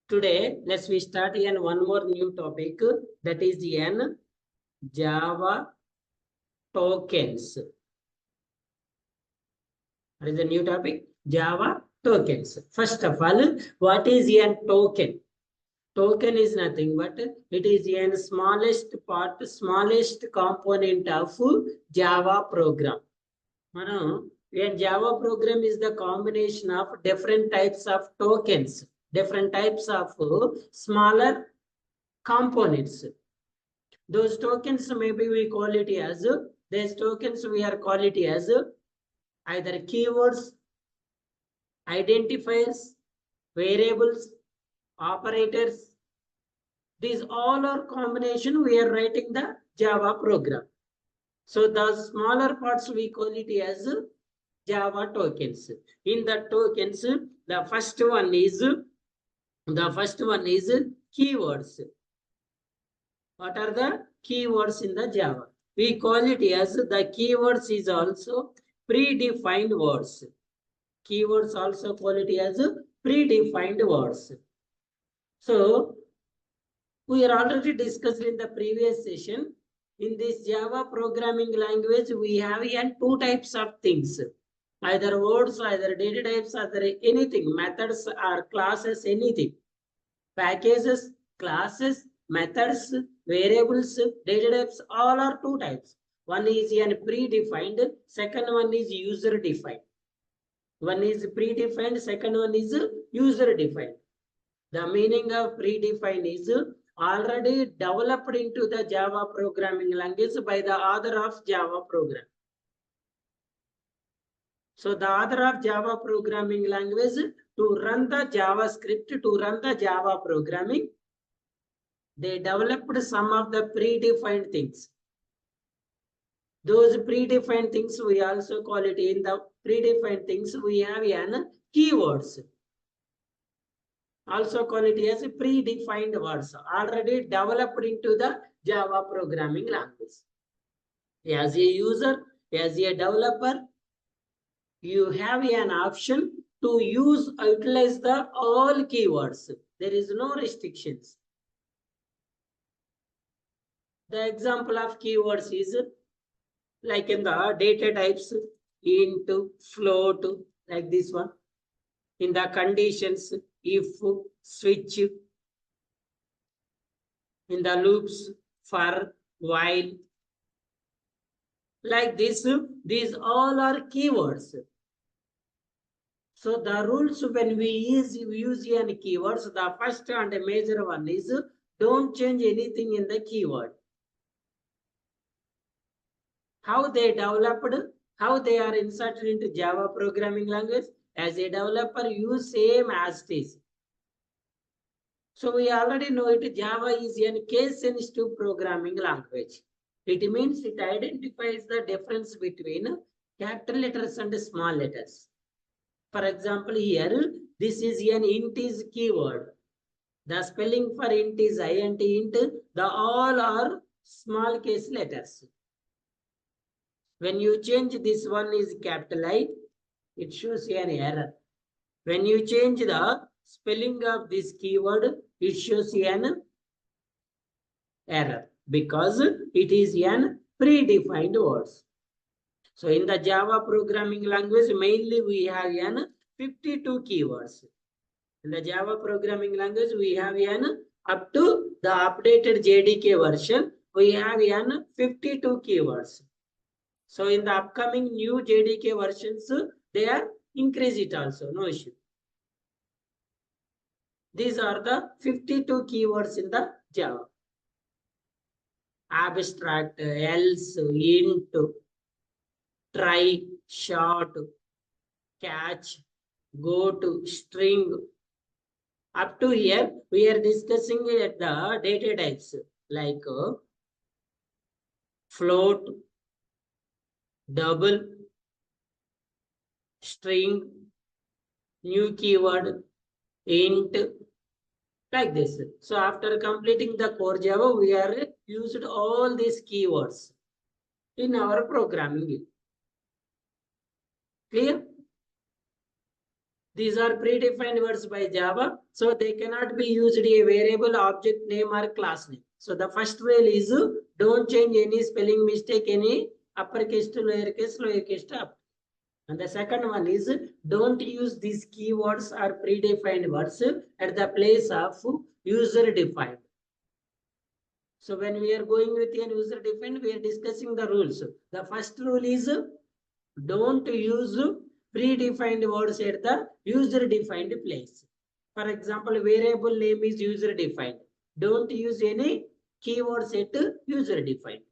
Today, let's we start in one more new topic, that is in Java tokens. What is the new topic? Java tokens. First of all, what is a token? Token is nothing but it is a smallest part, smallest component of Java program. A Java program is the combination of different types of tokens, different types of smaller components. Those tokens maybe we call it as, these tokens we are call it as either keywords, identifiers, variables, operators. These all are combination we are writing the Java program. So the smaller parts we call it as Java tokens. In the tokens, the first one is keywords. What are the keywords in the Java? We call it as the keywords is also predefined words. Keywords also call it as predefined words. So we are already discussed in the previous session. In this Java programming language, we have here two types of things. Either words, either data types, either anything, methods or classes, anything. Packages, classes, methods, variables, data types, all are two types. One is a predefined, second one is user defined. One is predefined, second one is user defined. The meaning of predefined is already developed into the Java programming language by the author of Java program. So the author of Java programming language, to run the JavaScript, to run the Java programming, they developed some of the predefined things. Those predefined things we also call it, in the predefined things we have an keywords. Also call it as predefined words, already developed into the Java programming language. As a user, as a developer, you have an option to utilize the all keywords. There is no restrictions. The example of keywords is like in the data types, int, float, like this one. In the conditions, if, switch. In the loops, for, while. Like this, these all are keywords. So the rules when we use any keywords, the first and major one is don't change anything in the keyword. How they developed, how they are inserted into Java programming language. As a developer, use same as it is. So we already know it, Java is a case-sensitive programming language. It means it identifies the difference between capital letters and small letters. For example, here, this is an int is keyword. The spelling for int is int, the all are small case letters. When you change this one is capital I, it shows an error. When you change the spelling of this keyword, it shows an error because it is an predefined words. So in the Java programming language, mainly we have an 52 keywords. In the Java programming language, we have an up to the updated JDK version, we have an 52 keywords. So in the upcoming new JDK versions, they are increase it also, no issue. These are the 52 keywords in the Java. Abstract, else, int, try, short, catch, go to, string. Up to here, we are discussing the data types like float, double, string, new keyword, int, like this. So after completing the core Java, we are used all these keywords in our programming. Clear? These are predefined words by Java, so they cannot be used a variable, object name or class name. So the first rule is don't change any spelling mistake, any uppercase to lowercase to up. And the second one is don't use these keywords or predefined words at the place of user defined. So when we are going with an user defined, we are discussing the rules. The first rule is don't use predefined words at the user defined place. For example, variable name is user defined. Don't use any keywords at user defined.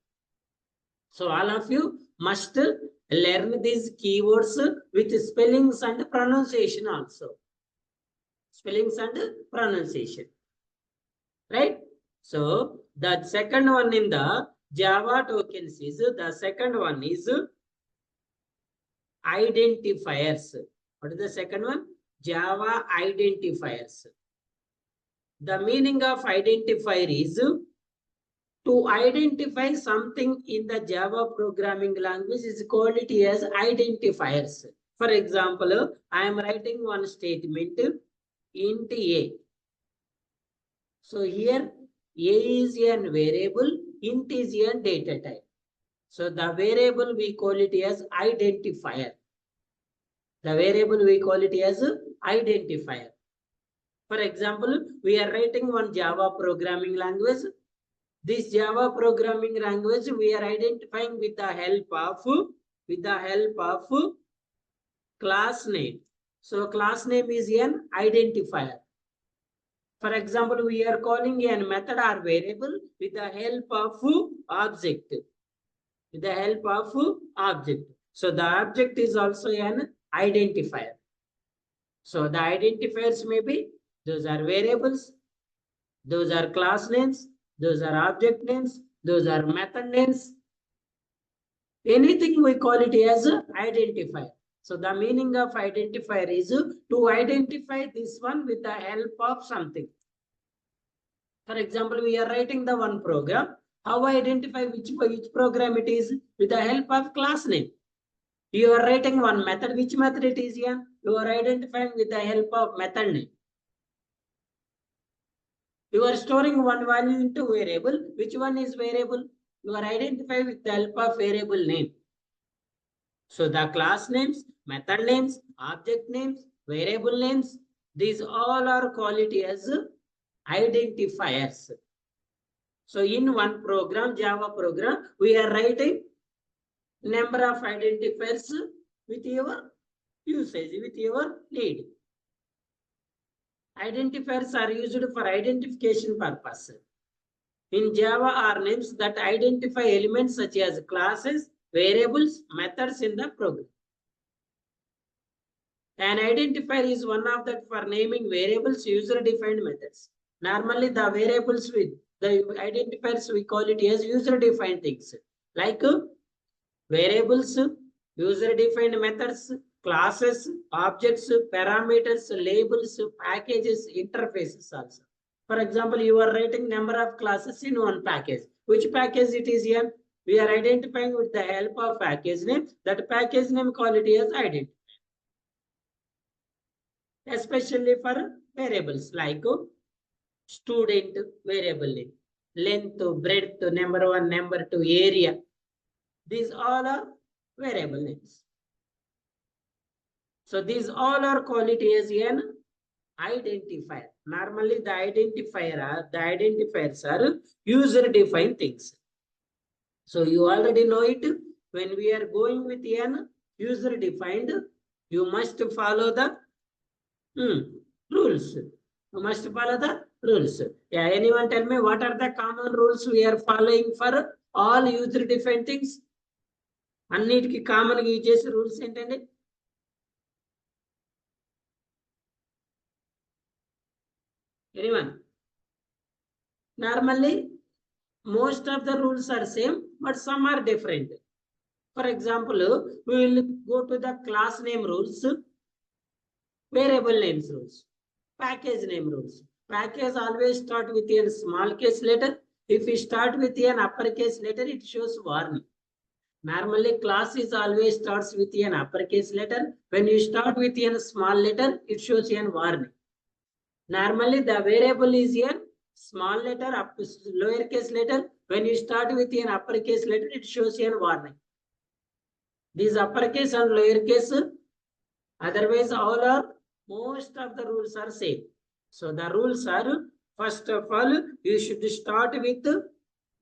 So all of you must learn these keywords with spellings and pronunciation also. Spellings and pronunciation. Right? So the second one in the Java tokens is, the second one is identifiers. What is the second one? Java identifiers. The meaning of identifier is to identify something in the Java programming language is called it as identifiers. For example, I am writing one statement, int a. So here a is a variable, int is a data type. So the variable we call it as identifier. The variable we call it as identifier. For example, we are writing one Java programming language. This Java programming language we are identifying with the help of class name. So class name is an identifier. For example, we are calling a method or variable with the help of object. With the help of object. So the object is also an identifier. So the identifiers may be, those are variables, those are class names, those are object names, those are method names. Anything we call it as identifier. So the meaning of identifier is to identify this one with the help of something. For example, we are writing the one program. How I identify which program it is? With the help of class name. You are writing one method. Which method it is here? You are identifying with the help of method name. You are storing one value into variable. Which one is variable? You are identifying with the help of variable name. So the class names, method names, object names, variable names, these all are called as identifiers. So in one program, Java program, we are writing number of identifiers with your usage, with your need. Identifiers are used for identification purpose. In Java are names that identify elements such as classes, variables, methods in the program. An identifier is one of that for naming variables, user-defined methods. Normally, the variables with the identifiers we call it as user-defined things like variables, user-defined methods, classes, objects, parameters, labels, packages, interfaces also. For example, you are writing number of classes in one package. Which package it is here? We are identifying with the help of package name. That package name call it as identifier. Especially for variables like student variable name, length, breadth, number one, number two, area. These all are variable names. So these all are called as an identifier. Normally the identifiers are user defined things. So you already know it. When we are going with an user defined, you must follow the rules. You must follow the rules. Yeah, anyone tell me what are the common rules we are following for all user defined things? అన్నిటికీ common గా use చేసే rules ఏంటండి? Anyone? Normally, most of the rules are same, but some are different. For example, we will go to the class name rules, variable names rules, package name rules. Package always start with a small case letter. If we start with an uppercase letter, it shows warning. Normally, class is always starts with an uppercase letter. When you start with a small letter, it shows a warning. Normally, the variable is a small letter up to lowercase letter. When you start with an uppercase letter, it shows a warning. These uppercase and lowercase, otherwise all are, most of the rules are same. So the rules are, first of all, you should start with,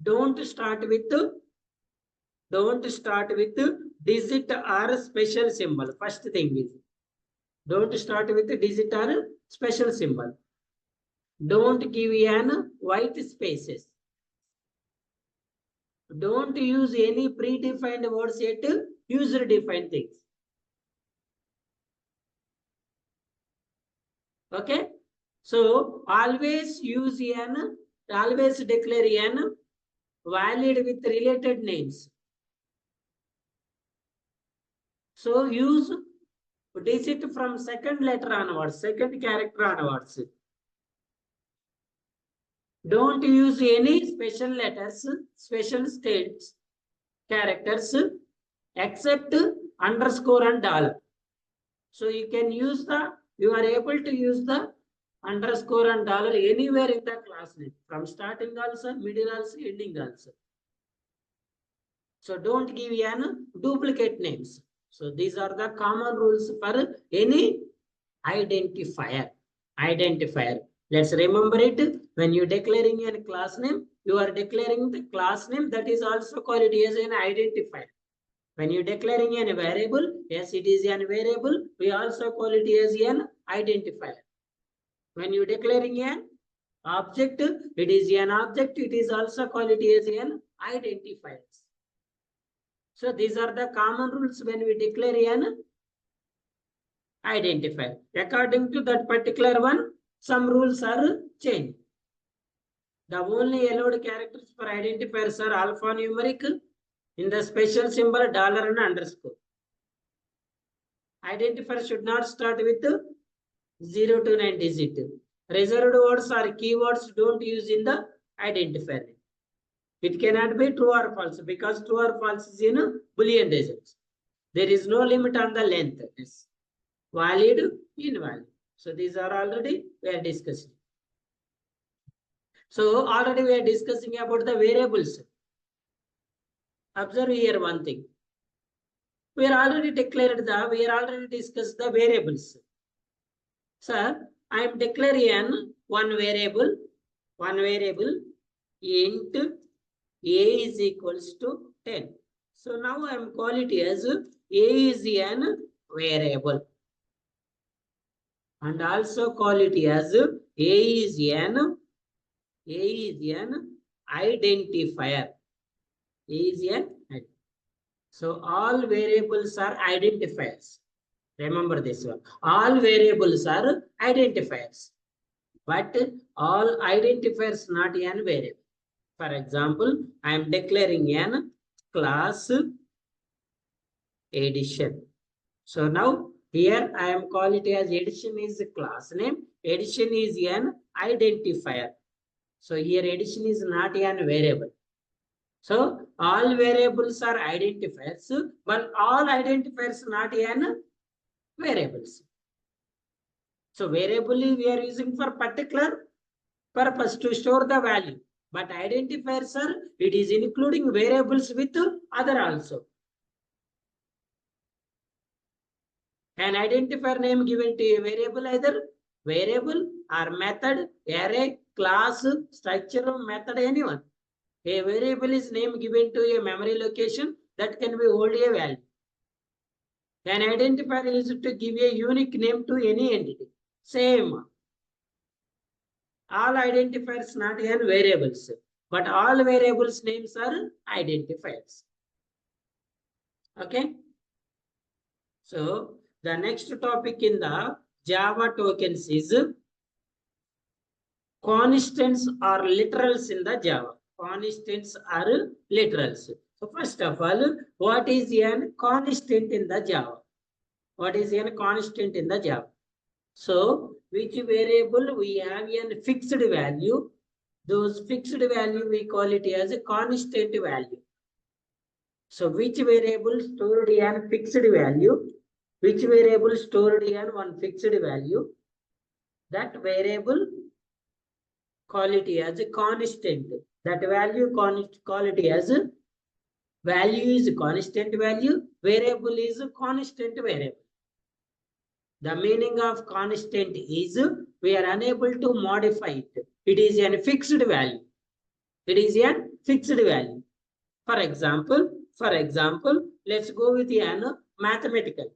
don't start with digit or special symbol. First thing is, don't start with digit or special symbol. Don't give an white spaces. Don't use any predefined words yet, user defined things. Okay, so always declare an valid with related names. So use digit from second letter onwards, second character onwards. Don't use any special letters, special states, characters, except underscore and dollar. So you can use you are able to use the underscore and dollar anywhere in the class name, from starting also, middle also, ending also. So don't give an duplicate names. So these are the common rules for any identifier. Let's remember it. When you declaring a class name, you are declaring the class name, that is also called as an identifier. When you declaring a variable, yes, it is a variable, we also call it as an identifier. When you declaring an object, it is an object, it is also called as an identifier. So these are the common rules when we declare an identifier. According to that particular one, some rules are changed. The only allowed characters for identifiers are alphanumeric, in the special symbol dollar and underscore. Identifier should not start with 0 to 9 digit. Reserved words or keywords don't use in the identifier. It cannot be true or false, because true or false is in Boolean results. There is no limit on the length. Yes. Valid, invalid. So these are already we are discussing. So already we are discussing about the variables. Observe here one thing. We are already discussed the variables. Sir, I am declaring one variable int a is equals to 10. So now I am calling it as a is an variable, and also call it as a is an identifier. So all variables are identifiers. Remember this one. All variables are identifiers, but all identifiers not an variable. For example, I am declaring an class addition. So now here I am calling it as addition is a class name. Addition is an identifier. So here addition is not an variable. So all variables are identifiers, but all identifiers not an variables. So variable we are using for particular purpose to store the value, but identifiers are, it is including variables with other also. An identifier name given to a variable, either variable or method, array, class, structure, method, anyone. A variable is name given to a memory location that can be hold a value. An identifier is to give a unique name to any entity. Same. All identifiers not an variables, but all variables names are identifiers. Okay. So the next topic in the Java tokens is constants or literals in the Java. Constants are literals. So first of all, what is a constant in the Java? What is a constant in the Java? So which variable we have a fixed value, those fixed value we call it as a constant value. So which variable stored an fixed value? Which variable stored an one fixed value? That variable call it as a constant. That value call it as a value is constant value. Variable is a constant variable. The meaning of constant is we are unable to modify it. It is a fixed value. It is a fixed value. For example, let's go with an mathematical.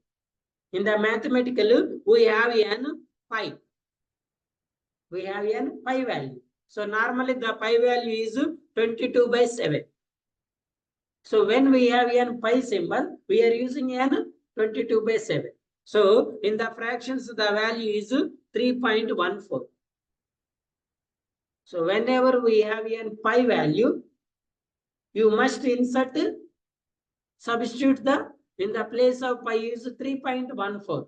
In the mathematical, we have an pi. We have an pi value. So normally the pi value is 22/7. So when we have an pi symbol, we are using an 22/7. So in the fractions, the value is 3.14. So whenever we have an pi value, you must insert, substitute in the place of pi is 3.14.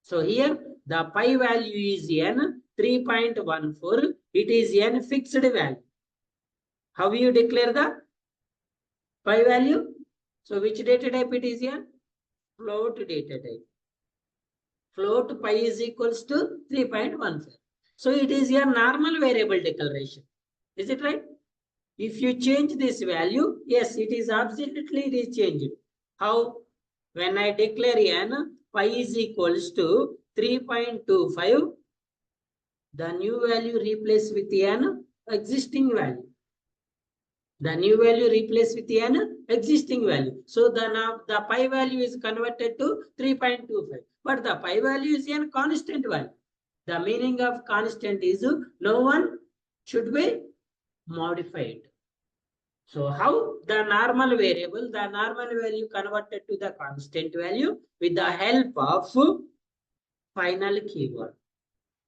So here the pi value is n 3.14. It is n fixed value. How you declare the pi value? So which data type it is n? Float data type. Float pi is equals to 3.14. So it is a normal variable declaration. Is it right? If you change this value, yes, it is absolutely changed. How? When I declare n pi is equals to 3.25, the new value replaced with an existing value. The new value replaced with an existing value. So the pi value is converted to 3.25. But the pi value is a constant value. The meaning of constant is no one should be modified. So how the normal variable, the normal value converted to the constant value with the help of final keyword.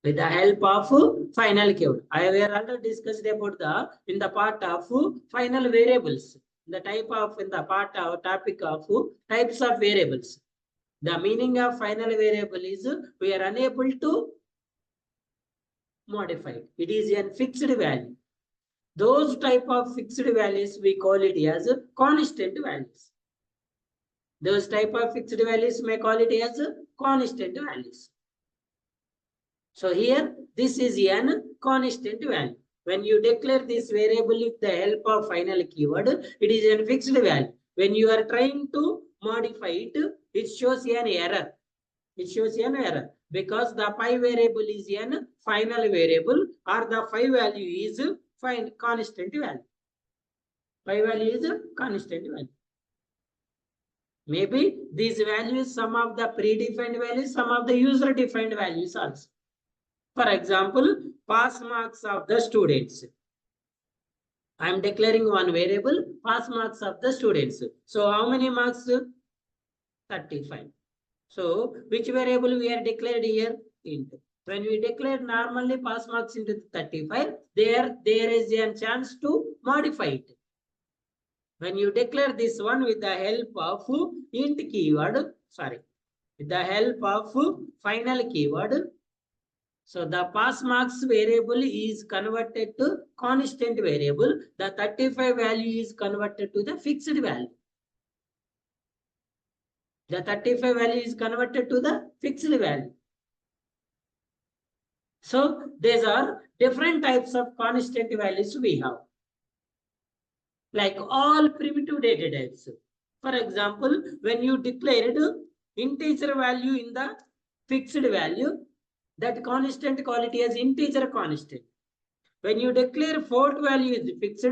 With the help of final keyword. I have already discussed about in the part of final variables. The type of in the part of topic of types of variables. The meaning of final variable is we are unable to modify it. It is a fixed value. Those type of fixed values we call it as constant values. Those type of fixed values may call it as constant values. So here this is a constant value. When you declare this variable with the help of final keyword, it is a fixed value. When you are trying to modify it, it shows an error. It shows an error because the pi variable is a final variable or the pi value is constant value. Pi value is a constant value. Maybe these values, some of the predefined values, some of the user defined values also. For example, pass marks of the students. I am declaring one variable, pass marks of the students. So how many marks? 35. So which variable we are declared here? Int. When we declare normally pass marks into 35, there is a chance to modify it. When you declare this one with the help of int keyword, with the help of final keyword, so the pass marks variable is converted to constant variable. The 35 value is converted to the fixed value. The 35 value is converted to the fixed value. So these are different types of constant values we have. Like all primitive data types. For example, when you declared integer value in the fixed value, that constant call it as integer constant. When you declare float value is fixed,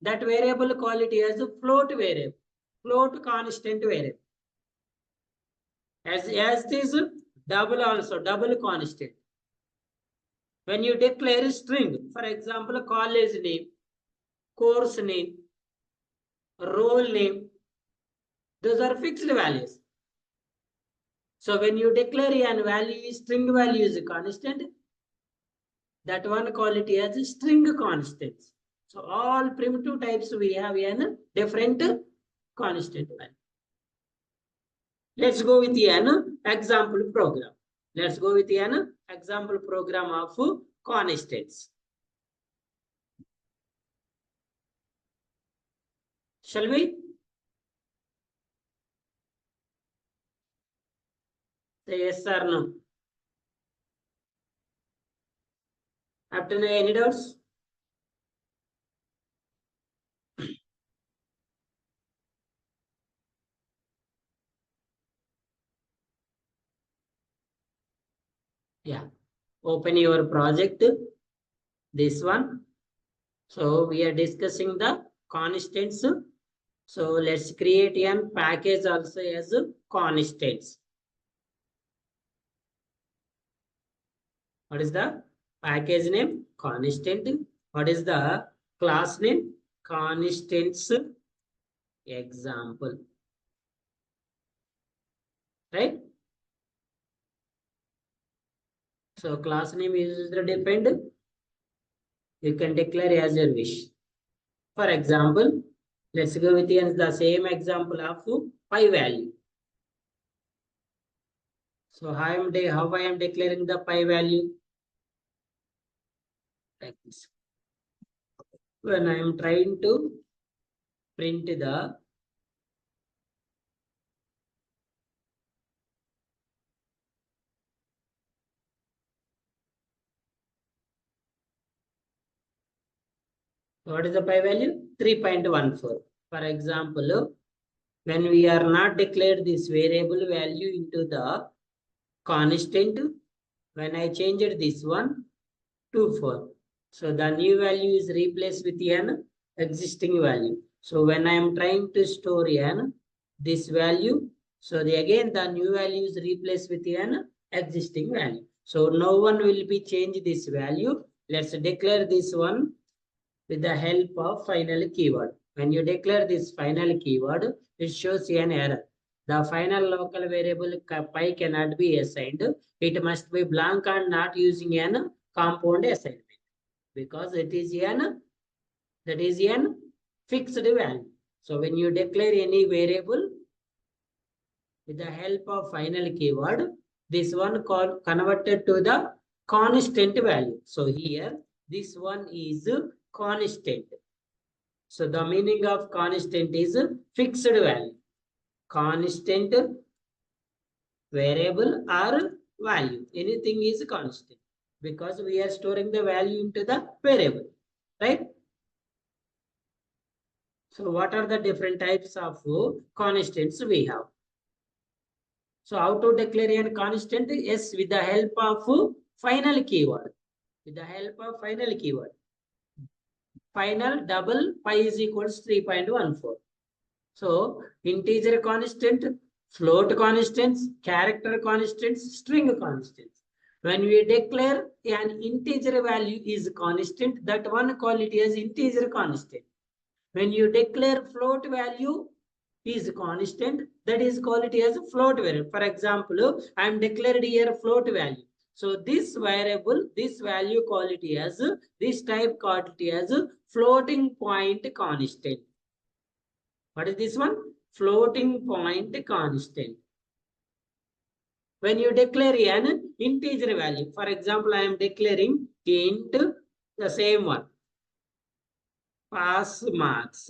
that variable call it as a float variable, float constant variable. As this double also, double constant. When you declare a string, for example, college name, course name, role name, those are fixed values. So when you declare a value, string value is a constant, that one call it as string constants. So all primitive types we have a different constant value. Let's go with an example program. Let's go with an example program of constants. Shall we? Say yes or no. Up to now, any doubts? Yeah. Open your project. This one. So we are discussing the constants. So let's create a package also as constants. What is the package name? Constant. What is the class name? Constants example. Right? So class name is the depend. You can declare as your wish. For example, let's go with the same example of pi value. So how I am declaring the pi value? Like this. When I am trying to print the what is the pi value? 3.14. For example, when we are not declared this variable value into the constant, when I changed this one to 4. So the new value is replaced with an existing value. So when I am trying to store this value, so again the new value is replaced with an existing value. So no one will be change this value. Let's declare this one with the help of final keyword. When you declare this final keyword, it shows an error. The final local variable pi cannot be assigned. It must be blank and not using an compound assignment because it is an fixed value. So when you declare any variable with the help of final keyword, this one called converted to the constant value. So here this one is constant. So the meaning of constant is fixed value. Constant variable or value. Anything is constant because we are storing the value into the variable, right? So what are the different types of constants we have? So how to declare a constant? Yes, with the help of final keyword. With the help of final keyword. Final double pi is equals 3.14. So integer constant, float constants, character constants, string constants. When we declare an integer value is constant, that one call it as integer constant. When you declare float value is constant, that is called it as a float variable. For example, I am declared here float value. So this variable, this value call it as, this type called it as floating point constant. What is this one? Floating point constant. When you declare an integer value, for example, I am declaring int the same one, pass marks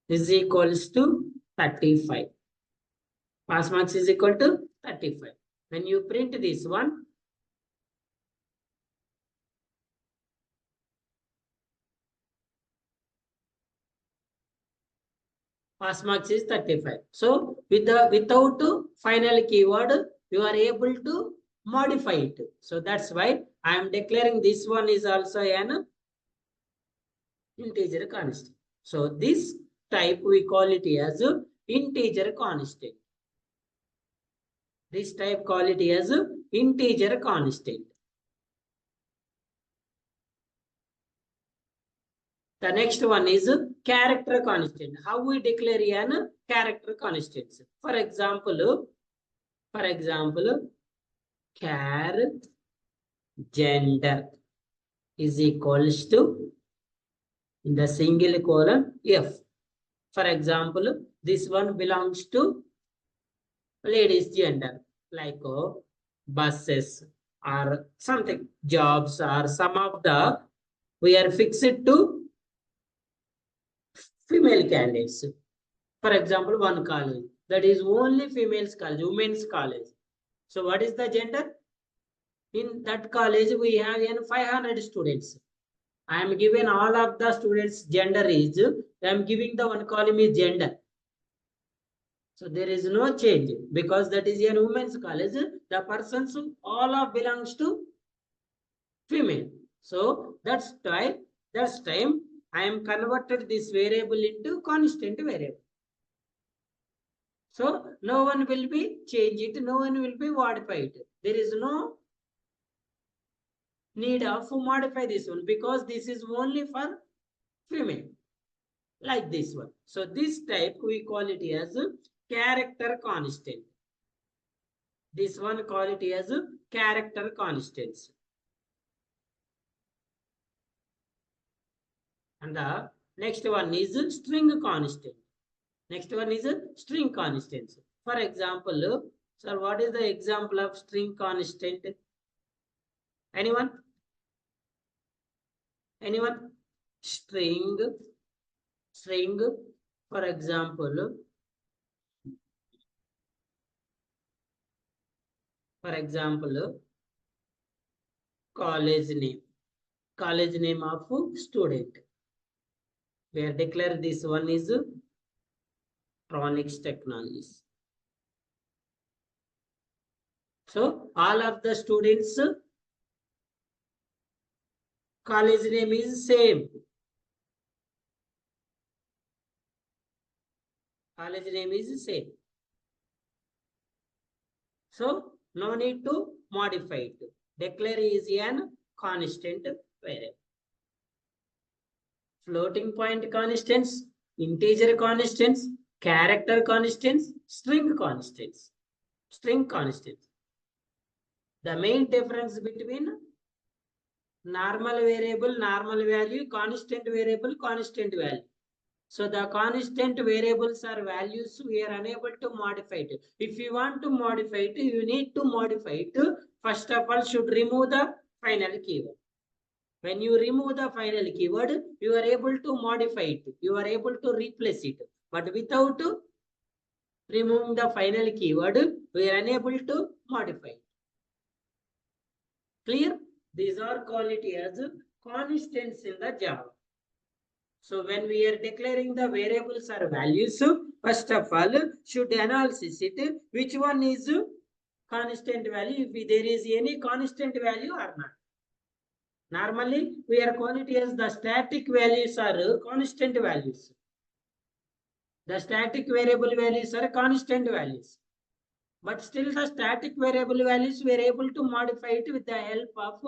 is equals to 35. Pass marks is equal to 35. When you print this one, pass marks is 35. So without final keyword, you are able to modify it. So that's why I am declaring this one is also an integer constant. So this type we call it as integer constant. This type call it as integer constant. The next one is character constant. How we declare an character constant? For example, char gender is equals to in the single colon f. For example, this one belongs to ladies gender, like buses or something, jobs or some of the, we are fixed to female candidates. For example, one college that is only females college, women's college. So what is the gender? In that college, we have 500 students. I am given all of the students' gender is, I am giving the one column is gender. So there is no change because that is a women's college. The persons all of belongs to female. So that's time I am converted this variable into constant variable. So no one will be change it, no one will be modify it. There is no need of modify this one because this is only for female, like this one. So this type we call it as character constant. This one call it as character constants. And the next one is string constant. Next one is string constants. For example, sir, what is the example of string constant? Anyone? Anyone? String. For example, college name of student. We are declare this one is electronics technologies. So all of the students college name is same. College name is same. So no need to modify it. Declare is an constant variable. Floating point constants, integer constants, character constants, string constants. String constants. The main difference between normal variable, normal value, constant variable, constant value. So the constant variables are values we are unable to modify it. If you want to modify it, you need to modify it. First of all, should remove the final keyword. When you remove the final keyword, you are able to modify it. You are able to replace it. But without removing the final keyword, we are unable to modify it. Clear? These are called as constants in the Java. So when we are declaring the variables or values, first of all, should analysis it, which one is constant value, if there is any constant value or not. Normally, we are calling it as the static values are constant values. The static variable values are constant values. But still the static variable values, we are able to modify it with the help of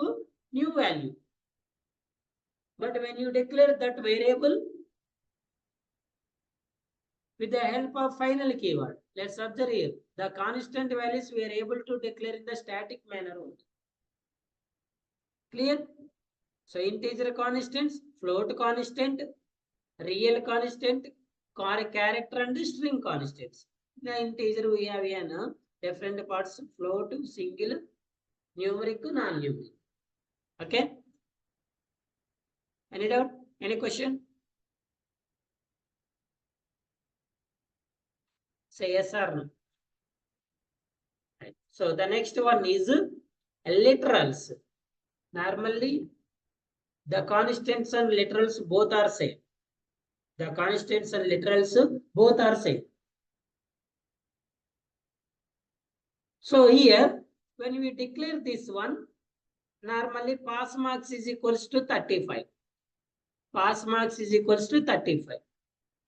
new value. But when you declare that variable with the help of final keyword, let's observe here, the constant values we are able to declare in the static manner only. Clear? So integer constants, float constant, real constant, character and string constants. The integer we have here different parts, float, single, numeric, non-numeric. Okay? Any doubt? Any question? Say yes or no. Right. So the next one is literals. Normally, the constants and literals both are same. The constants and literals both are same. So here, when we declare this one, normally pass marks is equals to 35. Pass marks is equals to 35.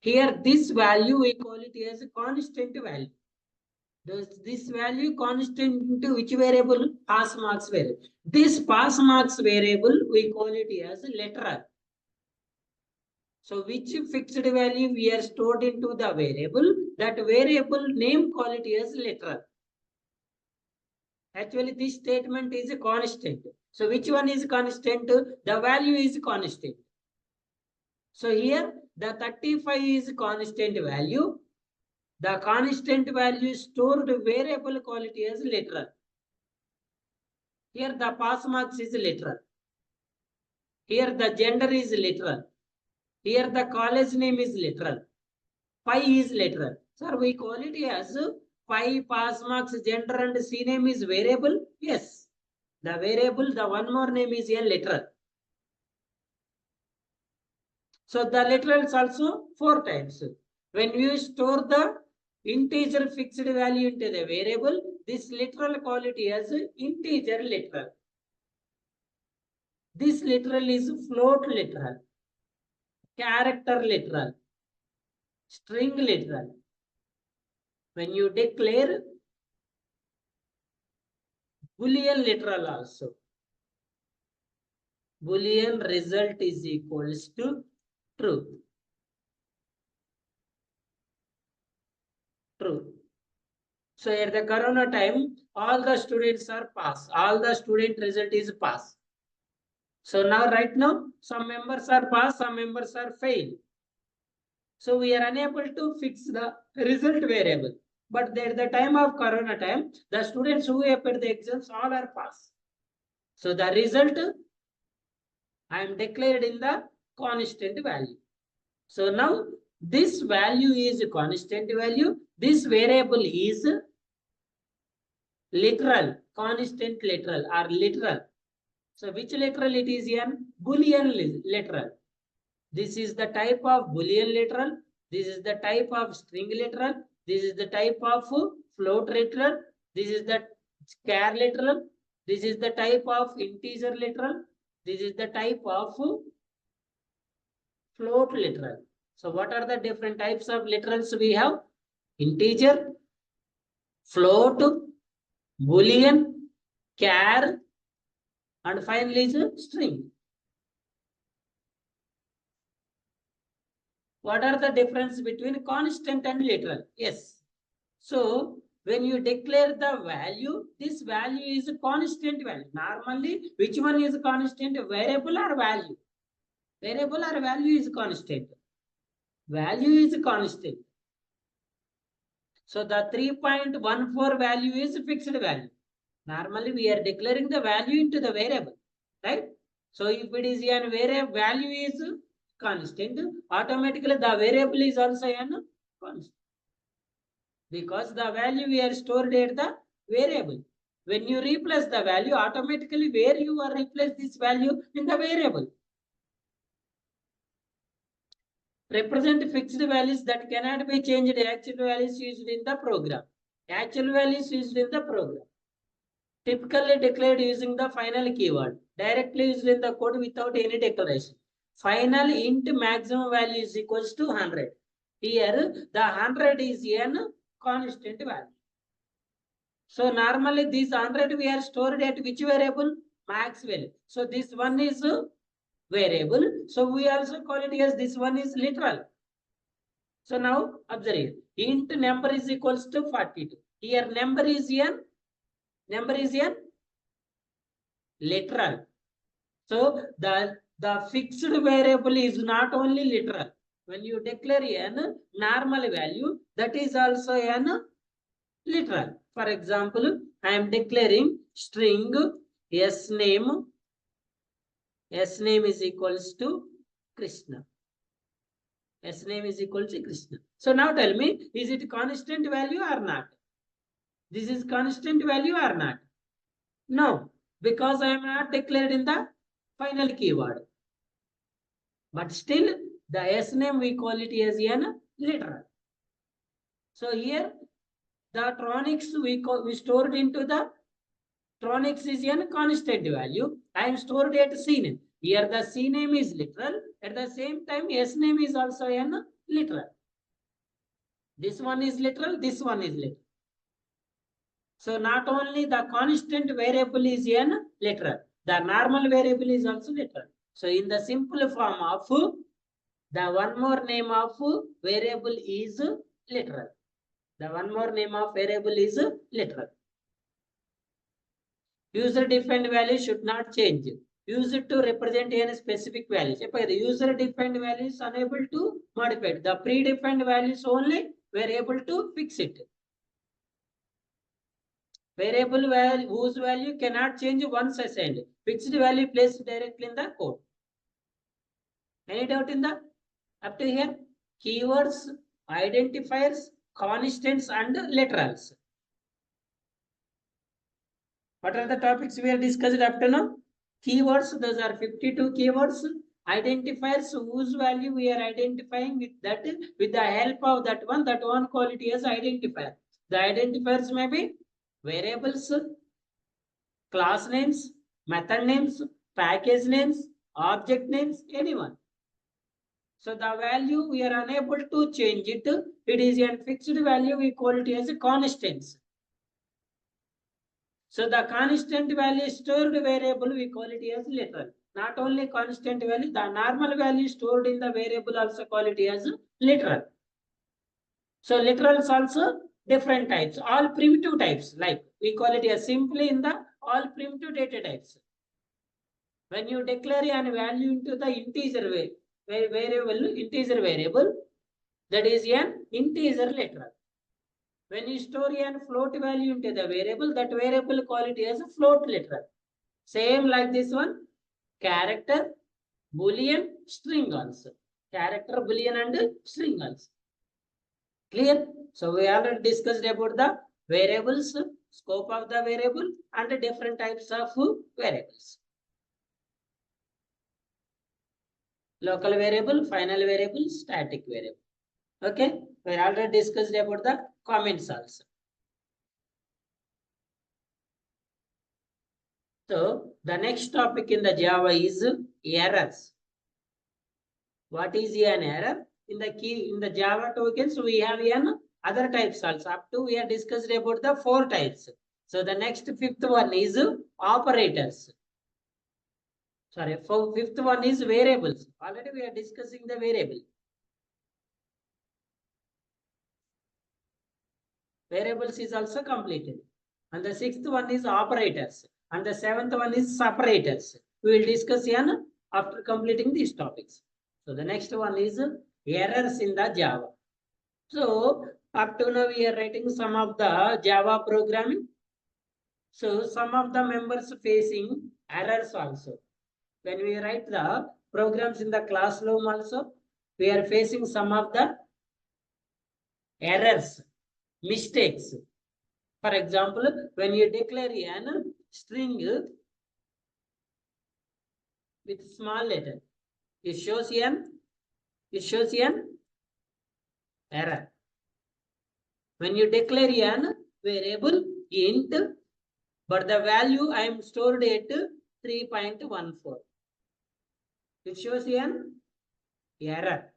Here, this value we call it as a constant value. This value constant into which variable? Pass marks variable. This pass marks variable we call it as literal. So which fixed value we are stored into the variable, that variable name call it as literal. Actually, this statement is a constant. So which one is constant? The value is constant. So here the 35 is constant value. The constant value stored variable quality as literal. Here the pass marks is literal. Here the gender is literal. Here the college name is literal. Pi is literal. Sir, we call it as 5 pass marks, gender and CNAME is variable? Yes. The variable, the one more name is a literal. So the literal is also 4 times. When you store the integer fixed value into the variable, this literal quality as integer literal. This literal is float literal, character literal, string literal. When you declare Boolean literal also, Boolean result is equals to true. True. So at the corona time, all the students are pass. All the student result is pass. So now right now, some members are pass, some members are fail. So we are unable to fix the result variable. But at the time of corona time, the students who appeared the exams all are pass. So the result I am declared in the constant value. So now this value is a constant value. This variable is literal, constant literal or literal. So which literal it is? An Boolean literal. This is the type of Boolean literal. This is the type of string literal. This is the type of float literal. This is the char literal. This is the type of integer literal. This is the type of float literal. So what are the different types of literals we have? Integer, float, Boolean, char, and finally is a string. What are the difference between constant and literal? Yes. So when you declare the value, this value is a constant value. Normally, which one is constant? Variable or value? Variable or value is constant. Value is constant. So the 3.14 value is fixed value. Normally, we are declaring the value into the variable, right? So if it is a variable, value is constant, automatically the variable is also an constant. Because the value we are stored at the variable. When you replace the value, automatically where you are replace this value in the variable. Represent fixed values that cannot be changed. Actual values used in the program. Actual values used in the program. Typically declared using the final keyword. Directly used in the code without any declaration. Final int maximum value is equals to 100. Here the 100 is an constant value. So normally this 100 we are stored at which variable? Max value. So this one is a variable. So we also call it as this one is literal. So now observe here. Int number is equals to 42. Here number is n literal. So the fixed variable is not only literal. When you declare n normal value, that is also n literal. For example, I am declaring string s name is equals to Krishna. S name is equal to Krishna. So now tell me, is it constant value or not? This is constant value or not? No, because I am not declared in the final keyword. But still, the S name we call it as n literal. So here, the tronics we stored into the tronics is n constant value. I am stored at C name. Here the C name is literal. At the same time, S name is also n literal. This one is literal, this one is literal. So not only the constant variable is n literal, the normal variable is also literal. So in the simple form of the one more name of variable is literal. The one more name of variable is literal. User-defined value should not change. Use it to represent any specific values. If the user-defined value is unable to modify it, the predefined values only we are able to fix it. Variable value whose value cannot change once assigned. Fixed value placed directly in the code. Any doubt in the up to here? Keywords, identifiers, constants, and literals. What are the topics we have discussed up to now? Keywords, those are 52 keywords. Identifiers whose value we are identifying with that, with the help of that one quality as identifier. The identifiers may be variables, class names, method names, package names, object names, anyone. So the value we are unable to change it. It is a fixed value, we call it as a constants. So the constant value stored variable, we call it as literal. Not only constant value, the normal value stored in the variable also call it as literal. So literals also different types, all primitive types, like we call it as simply in the all primitive data types. When you declare a value into the integer integer variable, that is an integer literal. When you store a float value into the variable, that variable call it as a float literal. Same like this one, character, boolean, string also. Character, boolean and string also. Clear? So we already discussed about the variables, scope of the variable and the different types of variables. Local variable, final variable, static variable. Okay, we already discussed about the comments also. So the next topic in the Java is errors. What is an error? In the Java tokens, we have an other types also. Up to we have discussed about the 4 types. So the next fifth one is operators. Sorry, fifth one is variables. Already we are discussing the variable. Variables is also completed. And the sixth one is operators. And the seventh one is separators. We will discuss here after completing these topics. So the next one is errors in the Java. So up to now we are writing some of the Java programming. So some of the members facing errors also. When we write the programs in the classroom also, we are facing some of the errors, mistakes. For example, when you declare a string with small letter, it shows an error. When you declare a variable int, but the value I am stored at 3.14, it shows an error.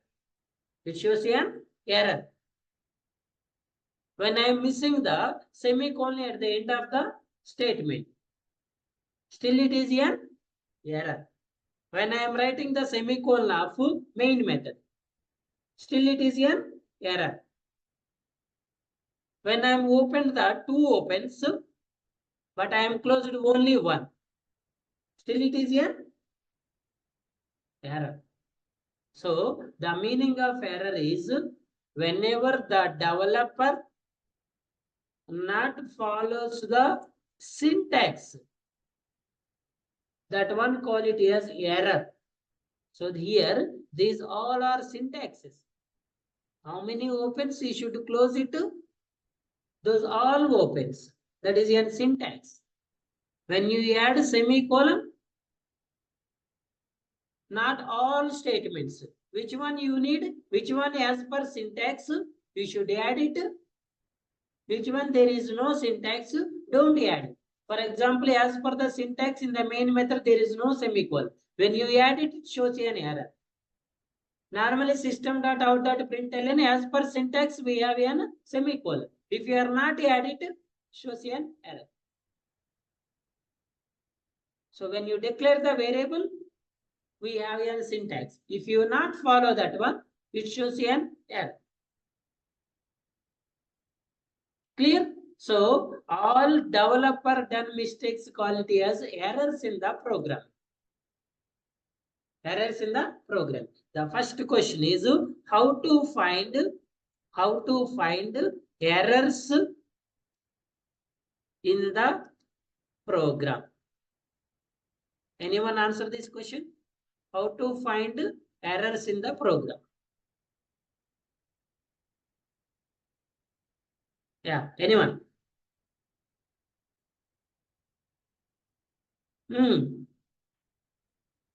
It shows an error. When I am missing the semicolon at the end of the statement, still it is an error. When I am writing the semicolon of main method, still it is an error. When I am opened the 2 opens, but I am closed only 1, still it is an error. So the meaning of error is whenever the developer not follows the syntax, that one call it as error. So here these all are syntaxes. How many opens you should close it? Those all opens. That is your syntax. When you add semicolon, not all statements. Which one you need? Which one as per syntax? You should add it. Which one there is no syntax? Don't add it. For example, as per the syntax in the main method, there is no semicolon. When you add it, it shows an error. Normally, system.out.println as per syntax, we have a semicolon. If you are not add it, shows an error. So when you declare the variable, we have a syntax. If you not follow that one, it shows an error. Clear? So all developer done mistakes call it as errors in the program. Errors in the program. The first question is how to find errors in the program. Anyone answer this question? How to find errors in the program? Yeah, anyone?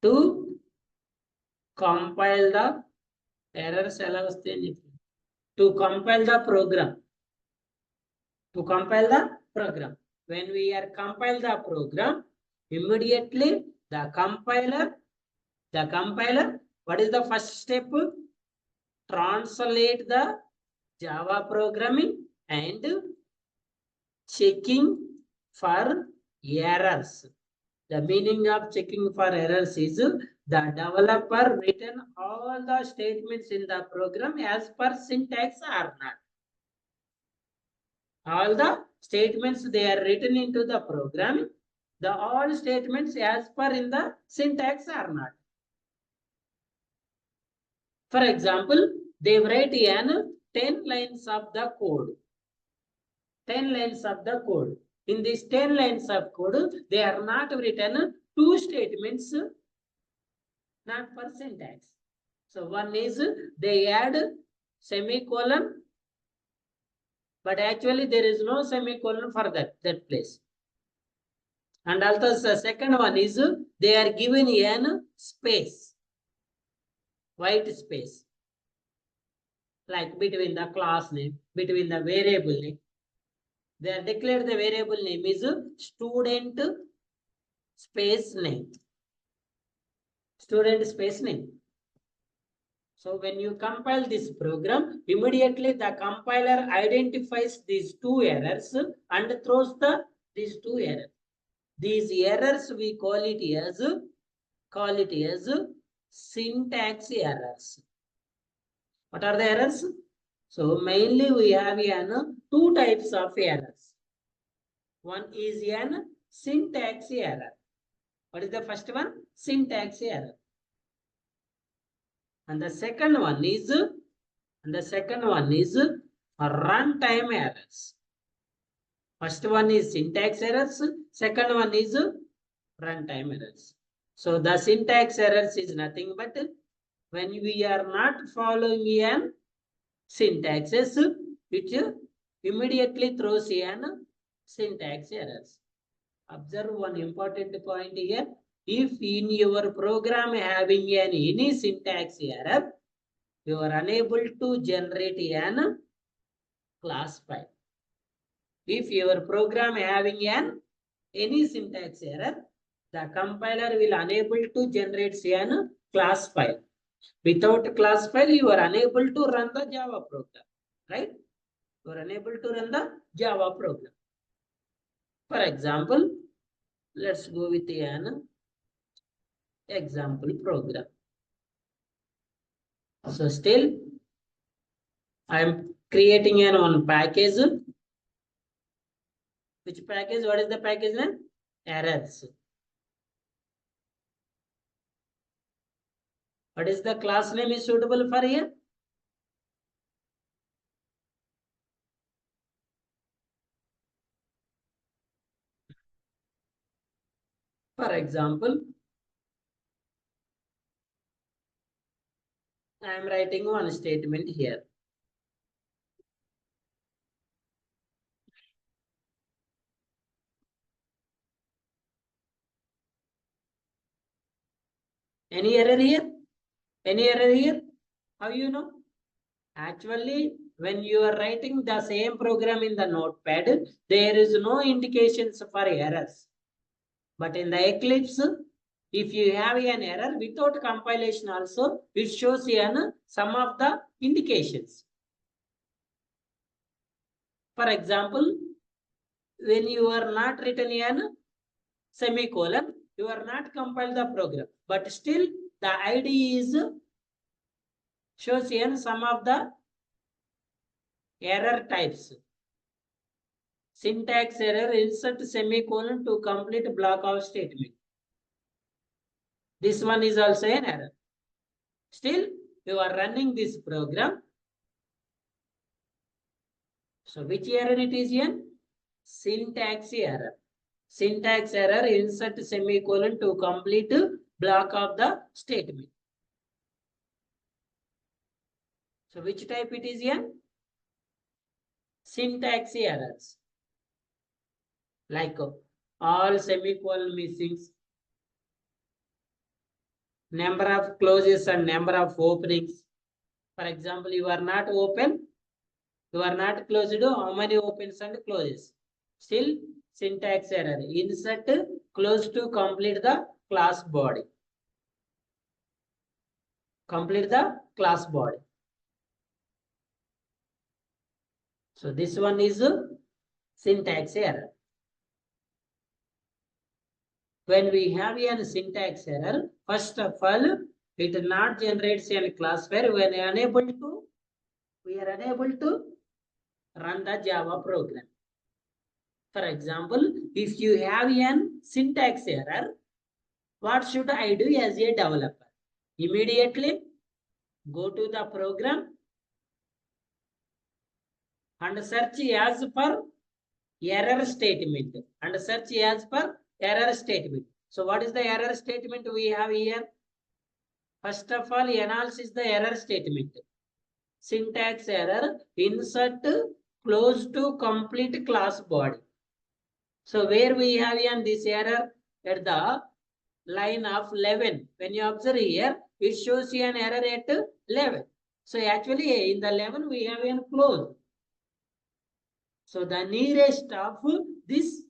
To compile the errors allows to compile the program. To compile the program. When we are compile the program, immediately the compiler, what is the first step? Translate the Java programming and checking for errors. The meaning of checking for errors is the developer written all the statements in the program as per syntax or not. All the statements they are written into the program, the all statements as per in the syntax or not. For example, they write in 10 lines of the code. 10 lines of the code. In these 10 lines of code, they are not written two statements, not for syntax. So one is they add semicolon, but actually there is no semicolon for that place. And also the second one is they are given an space, white space, like between the class name, between the variable name. They are declared the variable name is student space name. Student space name. So when you compile this program, immediately the compiler identifies these two errors and throws these two errors. These errors we call it as syntax errors. What are the errors? So mainly we have two types of errors. One is an syntax error. What is the first one? Syntax error. And the second one is runtime errors. First one is syntax errors. Second one is runtime errors. So the syntax errors is nothing but when we are not following an syntaxes, which immediately throws an syntax errors. Observe one important point here. If in your program having any syntax error, you are unable to generate an class file. If your program having any syntax error, the compiler will unable to generate an class file. Without class file, you are unable to run the Java program, right? You are unable to run the Java program. For example, let's go with an example program. So still, I am creating an one package. Which package? What is the package name? Errors. What is the class name is suitable for here? For example, I am writing one statement here. Any error here? Any error here? How you know? Actually, when you are writing the same program in the notepad, there is no indications for errors. But in the Eclipse, if you have an error without compilation also, it shows some of the indications. For example, when you are not written an semicolon, you are not compiled the program, but still the ID is shows some of the error types. Syntax error, insert semicolon to complete block of statement. This one is also an error. Still, you are running this program. So which error it is here? Syntax error. Syntax error, insert semicolon to complete block of the statement. So which type it is here? Syntax errors. Like all semicolon missing, number of closes and number of openings. For example, you are not open, you are not closed, how many opens and closes? Still syntax error. Insert close to complete the class body. Complete the class body. So this one is syntax error. When we have a syntax error, first of all, it not generates a class where we are unable to run the Java program. For example, if you have a syntax error, what should I do as a developer? Immediately go to the program and search as per error statement. And search as per error statement. So what is the error statement we have here? First of all, analysis the error statement. Syntax error, insert close to complete class body. So where we have in this error at the line of 11. When you observe here, it shows you an error at 11. So actually in the 11 we have a close. So the nearest of this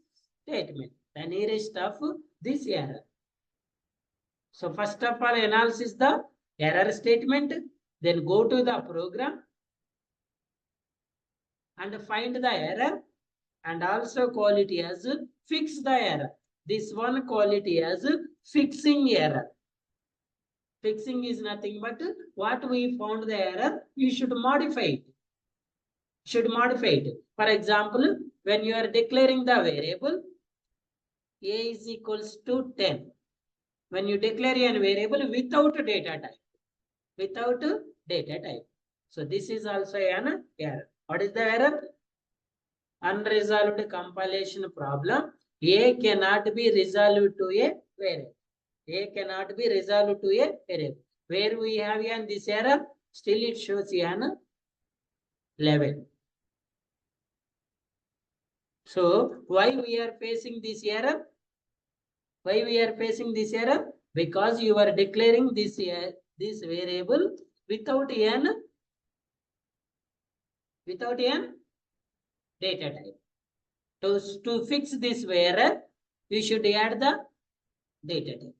statement, the nearest of this error. So first of all, analysis the error statement, then go to the program and find the error and also call it as fix the error. This one call it as fixing error. Fixing is nothing but what we found the error, you should modify it. For example, when you are declaring the variable a is equals to 10, when you declare a variable without data type, so this is also an error. What is the error? Unresolved compilation problem. A cannot be resolved to a variable. A cannot be resolved to a variable. Where we have an this error, still it shows an 11. So why we are facing this error? Why we are facing this error? Because you are declaring this variable without an data type. To fix this error, we should add the data type.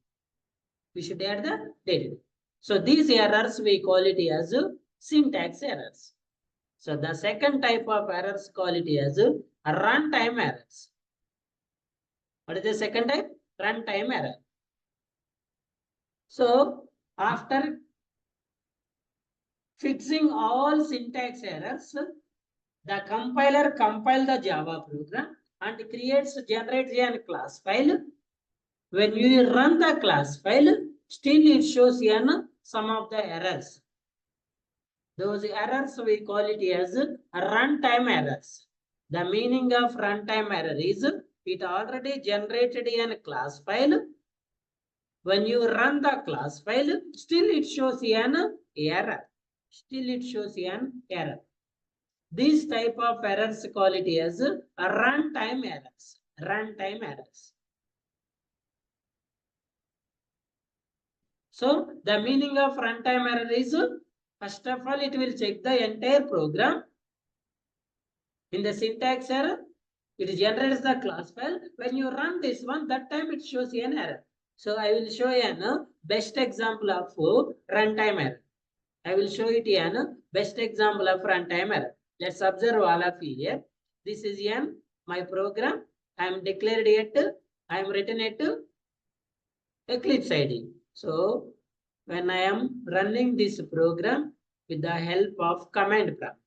So these errors we call it as syntax errors. So the second type of errors call it as runtime errors. What is the second type? Runtime error. So after fixing all syntax errors, the compiler compiles the Java program and generates a class file. When you run the class file, still it shows some of the errors. Those errors we call it as runtime errors. The meaning of runtime error is it already generated a class file. When you run the class file, still it shows an error. This type of errors call it as runtime errors. So the meaning of runtime error is, first of all, it will check the entire program. In the syntax error, it generates the class file. When you run this one, that time it shows an error. So I will show you a best example of runtime error. I will show it a best example of runtime error. Let's observe all of you here. This is my program. I am declared it. I am written it Eclipse ID. So when I am running this program with the help of command prompt,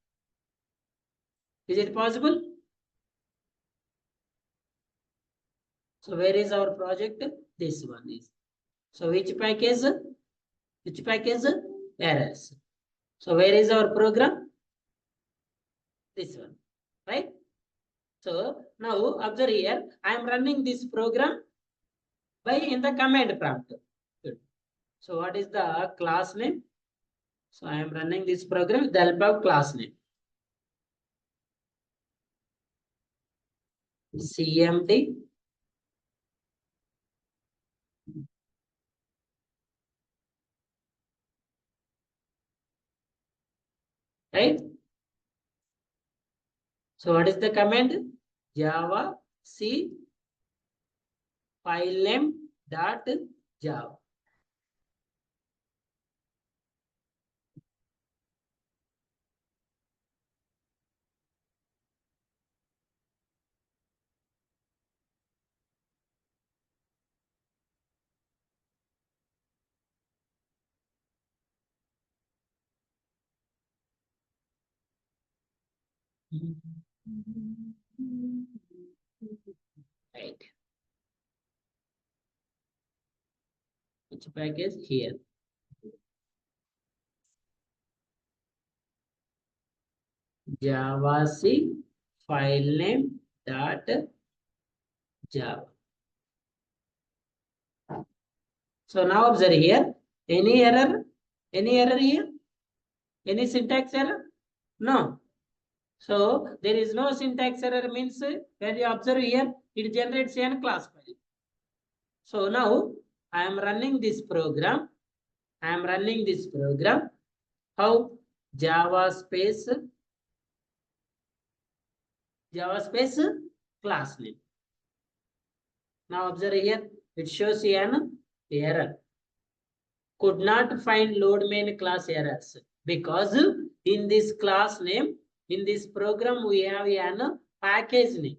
is it possible? So where is our project? This one is. So which package? Errors. So where is our program? This one, right? So now observe here, I am running this program in the command prompt. Good. So what is the class name? So I am running this program with the help of class name. CMD right? So what is the command? Java C file name dot Java. Right. Which package? Here. Java C file name dot Java. So now observe here. Any error? Any error here? Any syntax error? No. So there is no syntax error means when you observe here, it generates a class file. So now I am running this program. I am running this program. How? Java space class name. Now observe here, it shows an error. Could not find load main class errors because in this class name, in this program, we have an package name.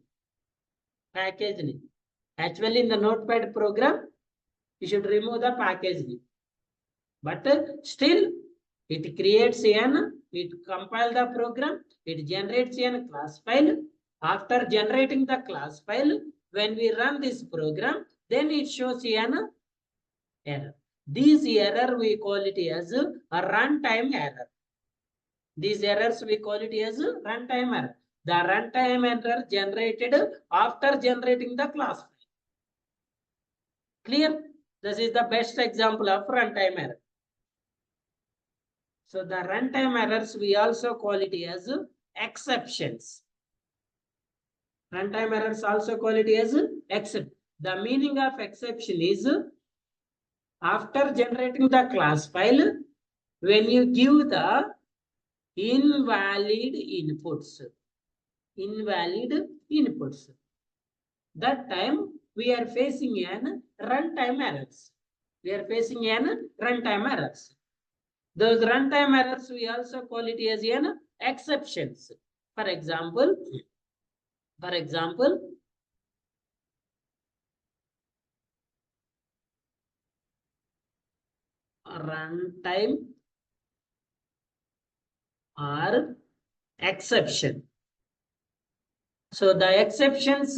Package name. Actually, in the Notepad program, you should remove the package name. But still, it creates it compiles the program, it generates a class file. After generating the class file, when we run this program, then it shows an error. This error we call it as a runtime error. These errors we call it as a runtime error. The runtime error generated after generating the class file. Clear? This is the best example of runtime error. So the runtime errors we also call it as exceptions. Runtime errors also call it as exception. The meaning of exception is after generating the class file, when you give the invalid inputs, that time we are facing an runtime errors. We are facing an runtime errors. Those runtime errors we also call it as an exceptions. For example, runtime or exception. So the exceptions,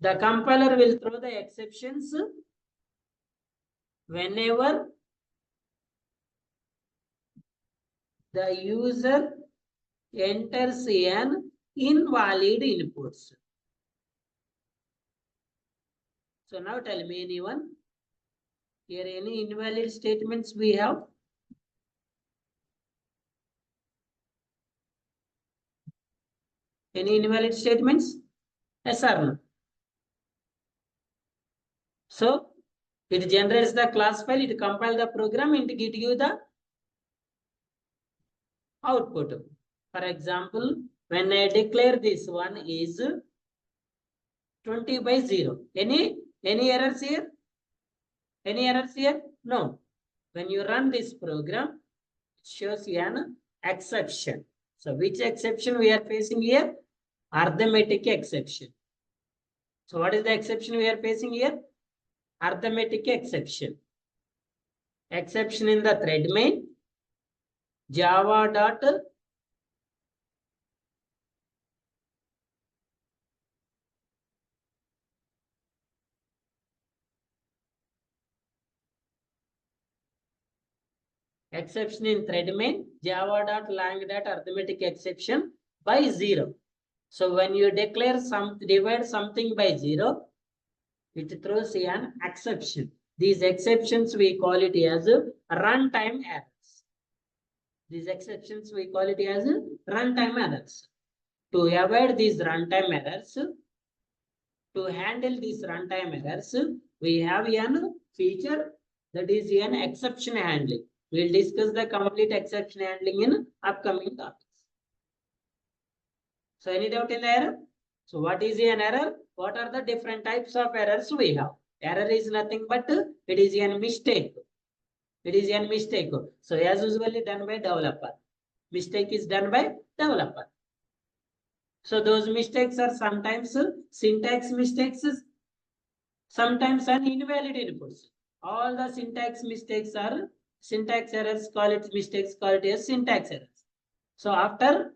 the compiler will throw the exceptions whenever the user enters an invalid inputs. So now tell me anyone, here any invalid statements we have? Any invalid statements? Yes or no? So it generates the class file, it compiles the program, and it gives you the output. For example, when I declare this one is 20/0. Any errors here? Any errors here? No. When you run this program, it shows an exception. So which exception we are facing here? Arithmetic exception. So what is the exception we are facing here? Arithmetic exception. Exception in the thread main. Java dot exception in thread main, Java dot lang dot arithmetic exception by 0. So when you declare divide something by 0, it throws an exception. These exceptions we call it as runtime errors. These exceptions we call it as runtime errors. To avoid these runtime errors, to handle these runtime errors, we have a feature That is an exception handling. We'll discuss the complete exception handling in upcoming topics. So any doubt in the error? So what is an error? What are the different types of errors we have? Error is nothing but it is a mistake. It is a mistake. So as usually done by developer. Mistake is done by developer. So those mistakes are sometimes syntax mistakes, sometimes an invalid inputs. All the syntax mistakes are syntax errors, call it mistakes, call it as syntax errors. So after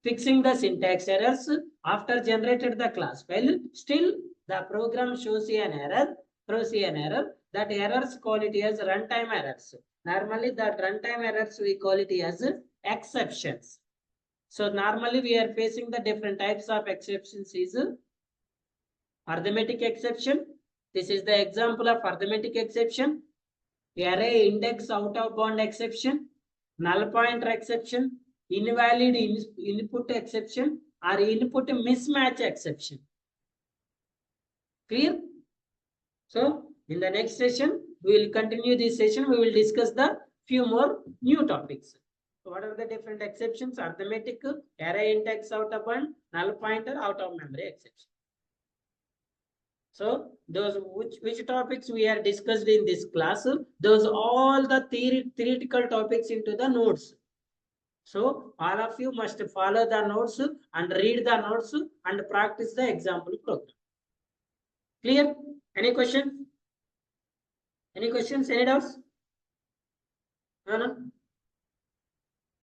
fixing the syntax errors, after generated the class file, still the program shows an error, throws an error. That errors call it as runtime errors. Normally that runtime errors we call it as exceptions. So normally we are facing the different types of exceptions is arithmetic exception. This is the example of arithmetic exception. Array index out of bound exception, null pointer exception, invalid input exception, or input mismatch exception. Clear? So in the next session, we will continue this session. We will discuss the few more new topics. So what are the different exceptions? Arithmetic, array index out of bound, null pointer out of memory exception. So those which topics we are discussed in this class, those all the theoretical topics into the notes. So all of you must follow the notes and read the notes and practice the example program. Clear? Any question? Any questions? Any doubts? No, no.